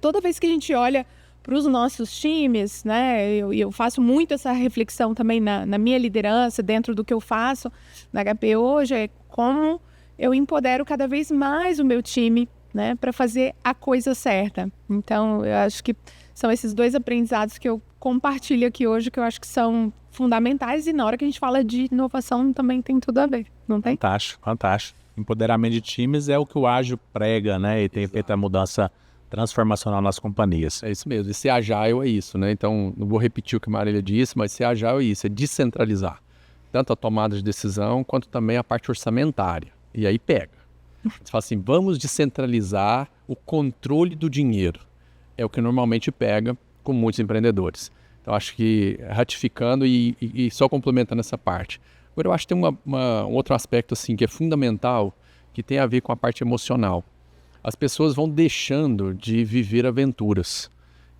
Speaker 2: toda vez que a gente olha para os nossos times, né, eu faço muito essa reflexão também na minha liderança, dentro do que eu faço na HP hoje, é como eu empodero cada vez mais o meu time, né, para fazer a coisa certa. Então, eu acho que são esses dois aprendizados que eu compartilho aqui hoje, que eu acho que são fundamentais, e na hora que a gente fala de inovação também tem tudo a ver, não tem?
Speaker 1: Fantástico, fantástico. Empoderamento de times é o que o Ágil prega, né, e tem feito a mudança transformacional nas companhias.
Speaker 3: É isso mesmo, e ser agile é isso, né? Então, não vou repetir o que a Marília disse, mas ser agile é isso, é descentralizar. Tanto a tomada de decisão, quanto também a parte orçamentária. E aí pega. Você fala assim, vamos descentralizar o controle do dinheiro. É o que normalmente pega com muitos empreendedores. Então, acho que ratificando e só complementando essa parte. Agora, eu acho que tem um outro aspecto assim, que é fundamental, que tem a ver com a parte emocional. As pessoas vão deixando de viver aventuras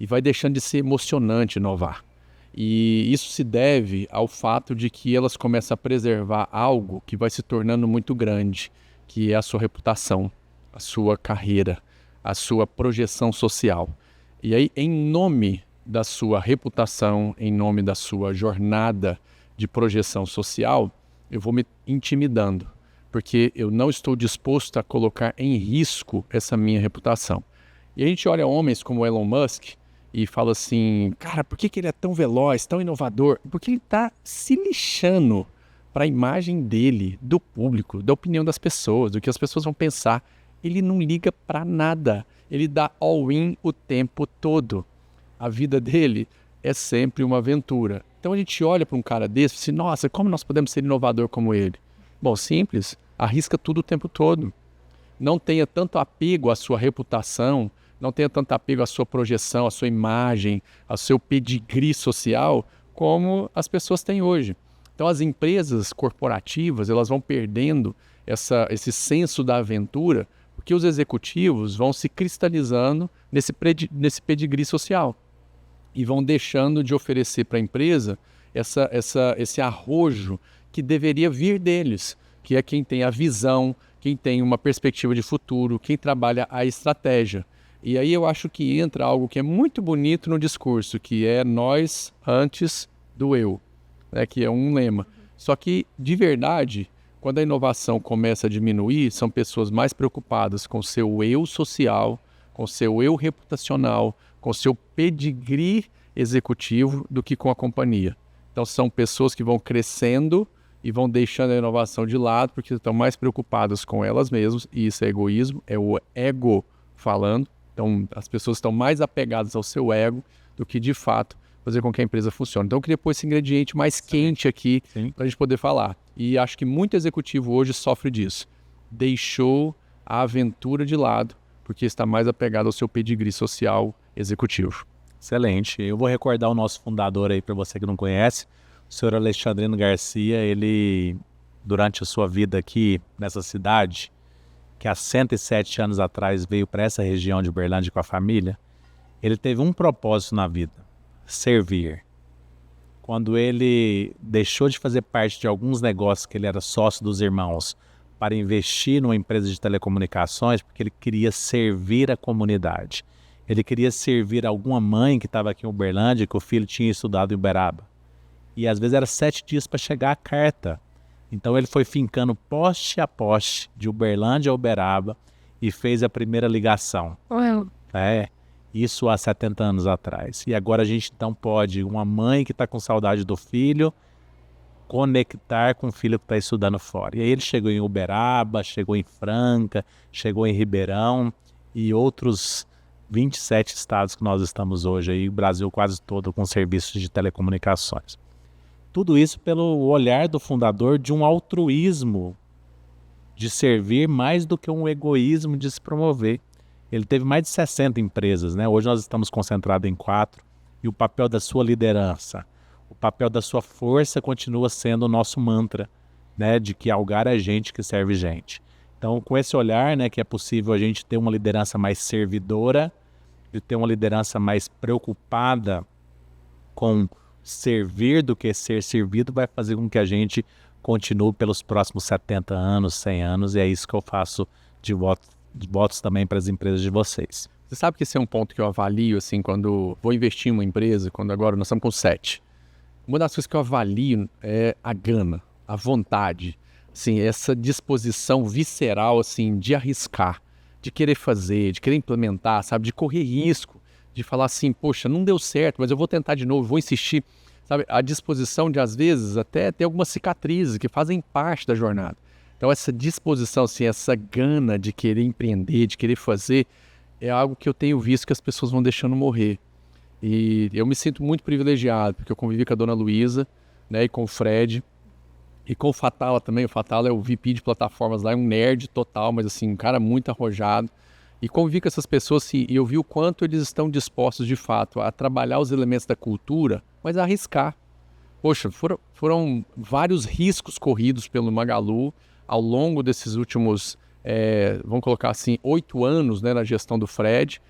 Speaker 3: e vai deixando de ser emocionante inovar. E isso se deve ao fato de que elas começam a preservar algo que vai se tornando muito grande, que é a sua reputação, a sua carreira, a sua projeção social. E aí, em nome da sua reputação, em nome da sua jornada de projeção social, eu vou me intimidando, porque eu não estou disposto a colocar em risco essa minha reputação. E a gente olha homens como Elon Musk e fala assim, cara, por que ele é tão veloz, tão inovador? Porque ele está se lixando para a imagem dele, do público, da opinião das pessoas, do que as pessoas vão pensar. Ele não liga para nada, ele dá all-in o tempo todo. A vida dele é sempre uma aventura. Então a gente olha para um cara desse e diz, nossa, como nós podemos ser inovador como ele? Bom, simples, arrisca tudo o tempo todo. Não tenha tanto apego à sua reputação, não tenha tanto apego à sua projeção, à sua imagem, ao seu pedigree social, como as pessoas têm hoje. Então as empresas corporativas, elas vão perdendo esse senso da aventura, porque os executivos vão se cristalizando nesse pedigree social e vão deixando de oferecer para a empresa esse arrojo que deveria vir deles, que é quem tem a visão, quem tem uma perspectiva de futuro, quem trabalha a estratégia. E aí eu acho que entra algo que é muito bonito no discurso, que é nós antes do eu, né? Que é um lema. Só que, de verdade, quando a inovação começa a diminuir, são pessoas mais preocupadas com o seu eu social, com o seu eu reputacional, com o seu pedigree executivo do que com a companhia. Então são pessoas que vão crescendo e vão deixando a inovação de lado porque estão mais preocupadas com elas mesmas, e isso é egoísmo, é o ego falando. Então as pessoas estão mais apegadas ao seu ego do que de fato fazer com que a empresa funcione. Então eu queria pôr esse ingrediente mais quente aqui para a gente poder falar. E acho que muito executivo hoje sofre disso. Deixou a aventura de lado porque está mais apegado ao seu pedigree social executivo.
Speaker 1: Excelente. Eu vou recordar o nosso fundador aí para você que não conhece, o senhor Alexandrino Garcia. Ele, durante a sua vida aqui nessa cidade, que há 107 anos atrás veio para essa região de Uberlândia com a família, ele teve um propósito na vida: servir. Quando ele deixou de fazer parte de alguns negócios que ele era sócio dos irmãos para investir numa empresa de telecomunicações, porque ele queria servir a comunidade. Ele queria servir alguma mãe que estava aqui em Uberlândia, que o filho tinha estudado em Uberaba. E às vezes era 7 dias para chegar a carta. Então ele foi fincando poste a poste, de Uberlândia a Uberaba, e fez a primeira ligação.
Speaker 2: Uau.
Speaker 1: Isso há 70 anos atrás. E agora a gente então pode, uma mãe que está com saudade do filho, conectar com o filho que está estudando fora. E aí ele chegou em Uberaba, chegou em Franca, chegou em Ribeirão e outros 27 estados que nós estamos hoje, aí, o Brasil quase todo com serviços de telecomunicações. Tudo isso pelo olhar do fundador de um altruísmo de servir mais do que um egoísmo de se promover. Ele teve mais de 60 empresas, né? Hoje nós estamos concentrados em 4, e o papel da sua liderança, o papel da sua força continua sendo o nosso mantra, né? De que Algar é gente que serve gente. Então, com esse olhar, né, que é possível a gente ter uma liderança mais servidora, de ter uma liderança mais preocupada com servir do que ser servido, vai fazer com que a gente continue pelos próximos 70 anos, 100 anos, e é isso que eu faço de votos também para as empresas de vocês.
Speaker 3: Você sabe que esse é um ponto que eu avalio, assim, quando vou investir em uma empresa, quando agora nós estamos com 7. Uma das coisas que eu avalio é a gana, a vontade, assim, essa disposição visceral, assim, de arriscar, de querer fazer, de querer implementar, sabe, de correr risco, de falar assim, poxa, não deu certo, mas eu vou tentar de novo, vou insistir, sabe, a disposição de, às vezes, até ter algumas cicatrizes que fazem parte da jornada. Então, essa disposição, assim, essa gana de querer empreender, de querer fazer, é algo que eu tenho visto que as pessoas vão deixando morrer. E eu me sinto muito privilegiado, porque eu convivi com a dona Luísa, né, e com o Fred, e com o Fatala também. O Fatala é o VP de plataformas lá, é um nerd total, mas assim, um cara muito arrojado. E convivi com essas pessoas, assim, e eu vi o quanto eles estão dispostos, de fato, a trabalhar os elementos da cultura, mas a arriscar. Poxa, foram vários riscos corridos pelo Magalu ao longo desses últimos, vamos colocar assim, 8 anos, né, na gestão do Fred,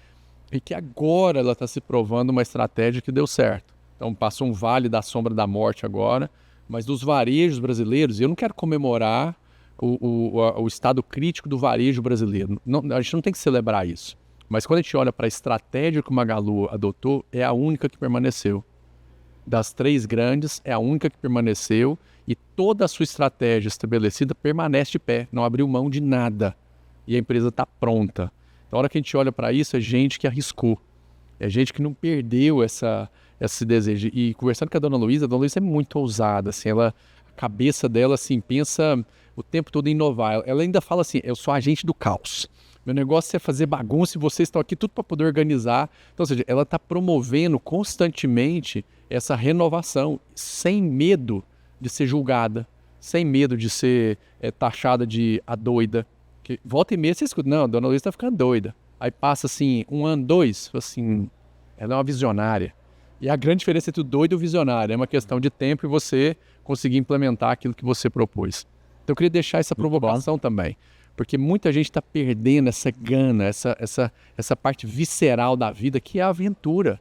Speaker 3: e que agora ela está se provando uma estratégia que deu certo. Então passou um vale da sombra da morte agora, mas dos varejos brasileiros, e eu não quero comemorar o estado crítico do varejo brasileiro, não, a gente não tem que celebrar isso, mas quando a gente olha para a estratégia que o Magalu adotou, é a única que permaneceu. Das 3 grandes, é a única que permaneceu, e toda a sua estratégia estabelecida permanece de pé, não abriu mão de nada, e a empresa está pronta. Então, a hora que a gente olha para isso, é gente que arriscou, é gente que não perdeu esse desejo. E conversando com a dona Luísa é muito ousada, assim, a cabeça dela, assim, pensa o tempo todo em inovar. Ela ainda fala assim, eu sou agente do caos. Meu negócio é fazer bagunça e vocês estão aqui tudo para poder organizar. Então, ou seja, ela está promovendo constantemente essa renovação, sem medo de ser julgada, sem medo de ser taxada de a doida. Que volta e meia você escuta, não, a dona Luísa está ficando doida. Aí passa assim, 1 ano, 2, assim, ela é uma visionária. E a grande diferença entre o doido e o visionário é uma questão de tempo e você conseguir implementar aquilo que você propôs. Então eu queria deixar essa provocação também, porque muita gente está perdendo essa gana, essa parte visceral da vida, que é a aventura.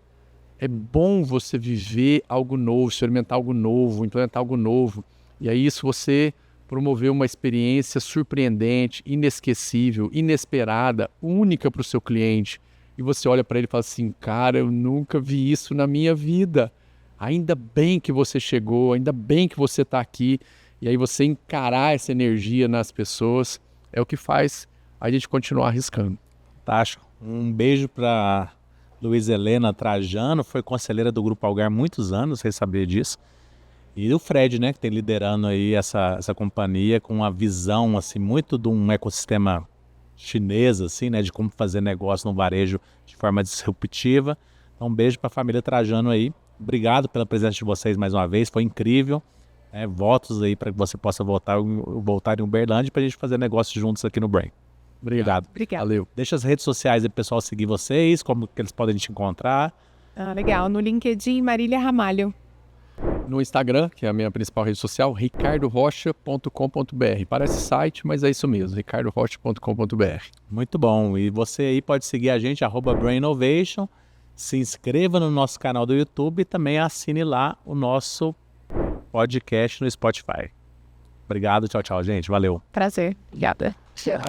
Speaker 3: É bom você viver algo novo, experimentar algo novo, implementar algo novo. E aí isso você promover uma experiência surpreendente, inesquecível, inesperada, única para o seu cliente. E você olha para ele e fala assim, cara, eu nunca vi isso na minha vida. Ainda bem que você chegou, ainda bem que você está aqui. E aí você encarar essa energia nas pessoas é o que faz a gente continuar arriscando.
Speaker 1: Fantástico. Um beijo para Luiz Helena Trajano, foi conselheira do Grupo Algar há muitos anos, vocês sabiam disso. E o Fred, né, que tem liderando aí essa companhia com uma visão assim, muito de um ecossistema chinês, assim, né, de como fazer negócio no varejo de forma disruptiva. Então, um beijo para a família Trajano aí. Obrigado pela presença de vocês mais uma vez, foi incrível. Votos aí para que você possa voltar em Uberlândia para a gente fazer negócio juntos aqui no Brain. Obrigado.
Speaker 3: Valeu.
Speaker 1: Deixa as redes sociais aí para o pessoal seguir vocês, como que eles podem te encontrar.
Speaker 2: Legal. No LinkedIn, Marília Ramalho.
Speaker 3: No Instagram, que é a minha principal rede social, ricardorocha.com.br. Parece site, mas é isso mesmo, ricardorocha.com.br.
Speaker 1: Muito bom. E você aí pode seguir a gente, @BrainInnovation. Se inscreva no nosso canal do YouTube e também assine lá o nosso podcast no Spotify. Obrigado, tchau, tchau, gente. Valeu.
Speaker 2: Prazer. Obrigada.
Speaker 4: Tchau.